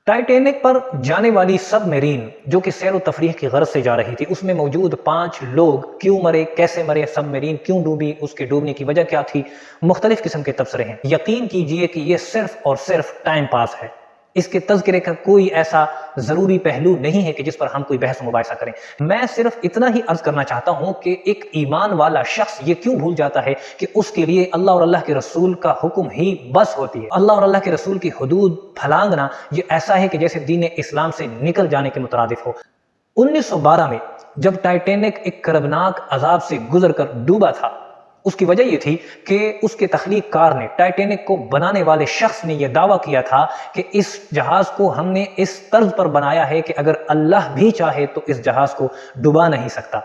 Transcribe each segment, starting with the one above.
Titanic پر جانے والی سب marine جو کہ سیر و تفریح کی غرض سے جا رہی تھی، اس میں موجود 5 لوگ کیوں مرے، کیسے مرے، سب میرین کیوں ڈوبی، اس کے ڈوبنے کی وجہ کیا تھی، مختلف قسم کے تبصرے ہیں۔ یقین کیجئے کہ یہ صرف اور صرف ٹائم پاس ہے، اس کے تذکرے کا کوئی ایسا ضروری پہلو نہیں ہے کہ جس پر ہم کوئی بحث و مباحثہ کریں۔ میں صرف اتنا ہی عرض کرنا چاہتا ہوں کہ ایک ایمان والا شخص یہ کیوں بھول جاتا ہے کہ اس کے لیے اللہ اور اللہ کے رسول کا حکم ہی بس ہوتی ہے۔ اللہ اور اللہ کے رسول کی حدود پھلانگنا یہ ایسا ہے کہ جیسے دین اسلام سے نکل جانے کے مترادف ہو۔ 1912 میں جب ٹائٹینک ایک کربناک عذاب سے گزر کر ڈوبا تھا، اس کی وجہ یہ تھی کہ اس کے تخلیق کار نے، ٹائٹینک کو بنانے والے شخص نے یہ دعویٰ کیا تھا کہ اس جہاز کو ہم نے اس طرز پر بنایا ہے کہ اگر اللہ بھی چاہے تو اس جہاز کو ڈبا نہیں سکتا۔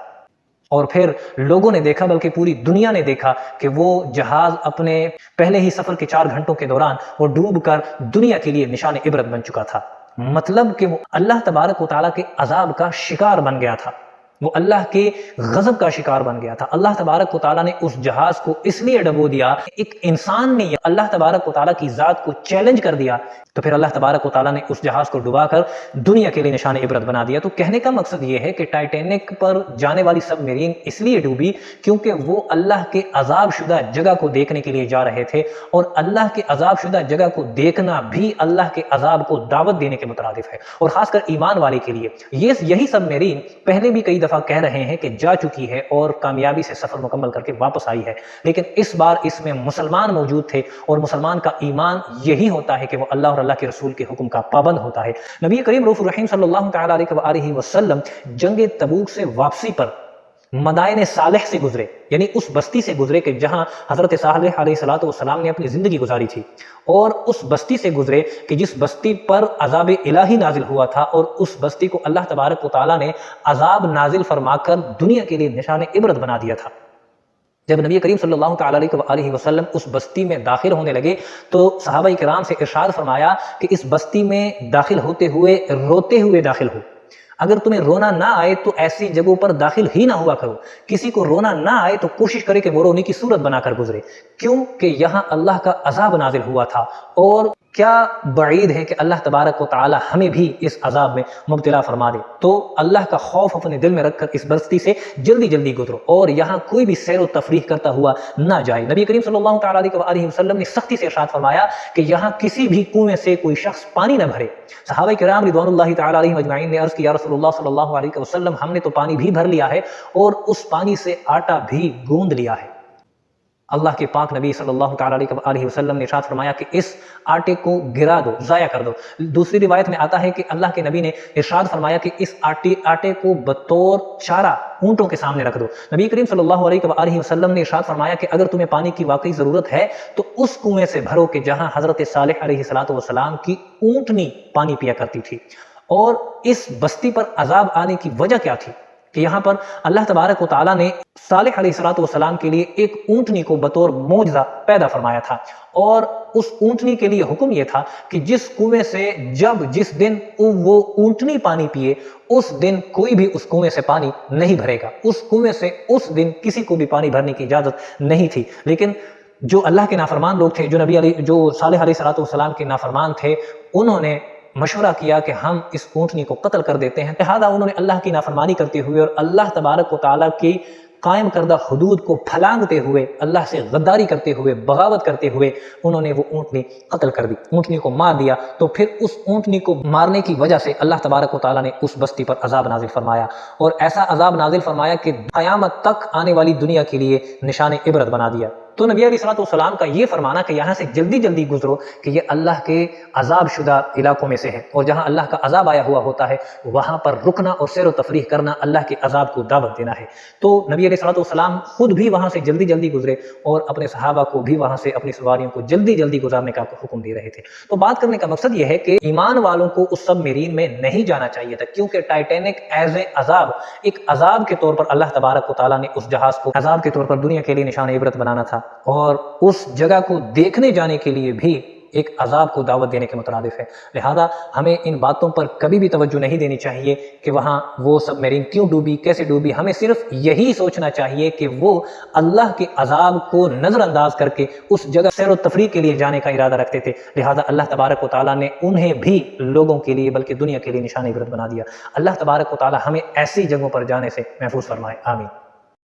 اور پھر لوگوں نے دیکھا، بلکہ پوری دنیا نے دیکھا کہ وہ جہاز اپنے پہلے ہی سفر کے 4 گھنٹوں کے دوران وہ ڈوب کر دنیا کے لیے نشان عبرت بن چکا تھا۔ مطلب کہ وہ اللہ تبارک و تعالیٰ کے عذاب کا شکار بن گیا تھا، وہ اللہ کے غضب کا شکار بن گیا تھا۔ اللہ تبارک و تعالیٰ نے اس جہاز کو اس لیے ڈبو دیا، ایک انسان نے اللہ تبارک و تعالیٰ کی ذات کو چیلنج کر دیا، تو پھر اللہ تبارک و تعالیٰ نے اس جہاز کو ڈبا کر دنیا کے لیے نشان عبرت بنا دیا۔ تو کہنے کا مقصد یہ ہے کہ ٹائٹینک پر جانے والی سب میرین اس لیے ڈوبی کیونکہ وہ اللہ کے عذاب شدہ جگہ کو دیکھنے کے لیے جا رہے تھے، اور اللہ کے عذاب شدہ جگہ کو دیکھنا بھی اللہ کے عذاب کو دعوت دینے کے مترادف ہے، اور خاص کر ایمان والے کے لیے۔ یہی سب میرین پہلے بھی کئی دفعہ کہہ رہے ہیں کہ جا چکی ہے اور کامیابی سے سفر مکمل کر کے واپس آئی ہے، لیکن اس بار اس میں مسلمان موجود تھے، اور مسلمان کا ایمان یہی ہوتا ہے کہ وہ اللہ اور اللہ کے رسول کے حکم کا پابند ہوتا ہے۔ نبی کریم رؤوف الرحیم صلی اللہ تعالیٰ علیہ وسلم جنگ تبوک سے واپسی پر مدائن صالح سے گزرے، یعنی اس بستی سے گزرے کہ جہاں حضرت صالح علیہ السلام نے اپنی زندگی گزاری تھی، اور اس بستی سے گزرے کہ جس بستی پر عذاب الہی نازل ہوا تھا، اور اس بستی کو اللہ تبارک و تعالیٰ نے عذاب نازل فرما کر دنیا کے لیے نشان عبرت بنا دیا تھا۔ جب نبی کریم صلی اللہ تعالیٰ علیہ وسلم اس بستی میں داخل ہونے لگے تو صحابہ کرام سے ارشاد فرمایا کہ اس بستی میں داخل ہوتے ہوئے روتے ہوئے داخل ہو، اگر تمہیں رونا نہ آئے تو ایسی جگہوں پر داخل ہی نہ ہوا کرو، کسی کو رونا نہ آئے تو کوشش کرے کہ وہ رونے کی صورت بنا کر گزرے، کیوں کہ یہاں اللہ کا عذاب نازل ہوا تھا، اور کیا بعید ہے کہ اللہ تبارک و تعالی ہمیں بھی اس عذاب میں مبتلا فرما دے۔ تو اللہ کا خوف اپنے دل میں رکھ کر اس بستی سے جلدی جلدی گزرو، اور یہاں کوئی بھی سیر و تفریح کرتا ہوا نہ جائے۔ نبی کریم صلی اللہ تعالیٰ علیہ وسلم نے سختی سے ارشاد فرمایا کہ یہاں کسی بھی کنویں سے کوئی شخص پانی نہ بھرے۔ صحابہ کرام رضوان اللہ تعالیٰ علیہم اجمعین نے عرض کیا، رسول اللہ صلی اللہ علیہ وسلم ہم نے تو پانی بھی بھر لیا ہے اور اس پانی سے آٹا بھی گوندھ لیا ہے۔ اللہ کے پاک نبی صلی اللہ تعالیٰ علیہ وسلم نے ارشاد فرمایا کہ اس آٹے کو گرا دو، ضائع کر دو۔ دوسری روایت میں آتا ہے کہ اللہ کے نبی نے ارشاد فرمایا کہ اس آٹے کو بطور چارہ اونٹوں کے سامنے رکھ دو۔ نبی کریم صلی اللہ علیہ وسلم نے ارشاد فرمایا کہ اگر تمہیں پانی کی واقعی ضرورت ہے تو اس کنویں سے بھرو کہ جہاں حضرت صالح علیہ السلام کی اونٹنی پانی پیا کرتی تھی۔ اور اس بستی پر عذاب آنے کی وجہ کیا تھی کہ یہاں پر اللہ تبارک و تعالیٰ نے صالح علیہ السلام کے لیے ایک اونٹنی کو بطور معجزہ پیدا فرمایا تھا، اور اس اونٹنی کے لیے حکم یہ تھا کہ جس کنویں سے جس دن وہ اونٹنی پانی پیے اس دن کوئی بھی اس کنویں سے پانی نہیں بھرے گا، اس کنویں سے اس دن کسی کو بھی پانی بھرنے کی اجازت نہیں تھی۔ لیکن جو اللہ کے نافرمان لوگ تھے، جو صالح علیہ السلام کے نافرمان تھے، انہوں نے مشورہ کیا کہ ہم اس اونٹنی کو قتل کر دیتے ہیں، لہذا انہوں نے اللہ کی نافرمانی کرتے ہوئے اور اللہ تبارک و تعالیٰ کی قائم کردہ حدود کو پھلانگتے ہوئے، اللہ سے غداری کرتے ہوئے، بغاوت کرتے ہوئے انہوں نے وہ اونٹنی قتل کر دی، اونٹنی کو مار دیا۔ تو پھر اس اونٹنی کو مارنے کی وجہ سے اللہ تبارک و تعالیٰ نے اس بستی پر عذاب نازل فرمایا، اور ایسا عذاب نازل فرمایا کہ قیامت تک آنے والی دنیا کے لیے نشان عبرت بنا دیا۔ تو نبی علیہ السلام کا یہ فرمانا کہ یہاں سے جلدی جلدی گزرو کہ یہ اللہ کے عذاب شدہ علاقوں میں سے ہے، اور جہاں اللہ کا عذاب آیا ہوا ہوتا ہے وہاں پر رکنا اور سیر و تفریح کرنا اللہ کے عذاب کو دعوت دینا ہے۔ تو نبی علیہ السلام خود بھی وہاں سے جلدی جلدی گزرے، اور اپنے صحابہ کو بھی وہاں سے اپنی سواریوں کو جلدی جلدی گزارنے کا حکم دے رہے تھے۔ تو بات کرنے کا مقصد یہ ہے کہ ایمان والوں کو اس سب میرین میں نہیں جانا چاہیے تھا، کیونکہ ٹائٹینک ایز اے عذاب، ایک عذاب کے طور پر اللہ تبارک و تعالیٰ نے اس جہاز کو عذاب کے طور پر دنیا کے لیے نشان عبرت بنانا تھا، اور اس جگہ کو دیکھنے جانے کے لیے بھی ایک عذاب کو دعوت دینے کے مترادف ہے۔ لہذا ہمیں ان باتوں پر کبھی بھی توجہ نہیں دینی چاہیے کہ وہاں وہ سب میرین کیوں ڈوبی، کیسے ڈوبی۔ ہمیں صرف یہی سوچنا چاہیے کہ وہ اللہ کے عذاب کو نظر انداز کر کے اس جگہ سیر و تفریح کے لیے جانے کا ارادہ رکھتے تھے، لہذا اللہ تبارک و تعالیٰ نے انہیں بھی لوگوں کے لیے بلکہ دنیا کے لیے نشان عبرت بنا دیا۔ اللہ تبارک و تعالیٰ ہمیں ایسی جگہوں پر جانے سے محفوظ فرمائے، آمین۔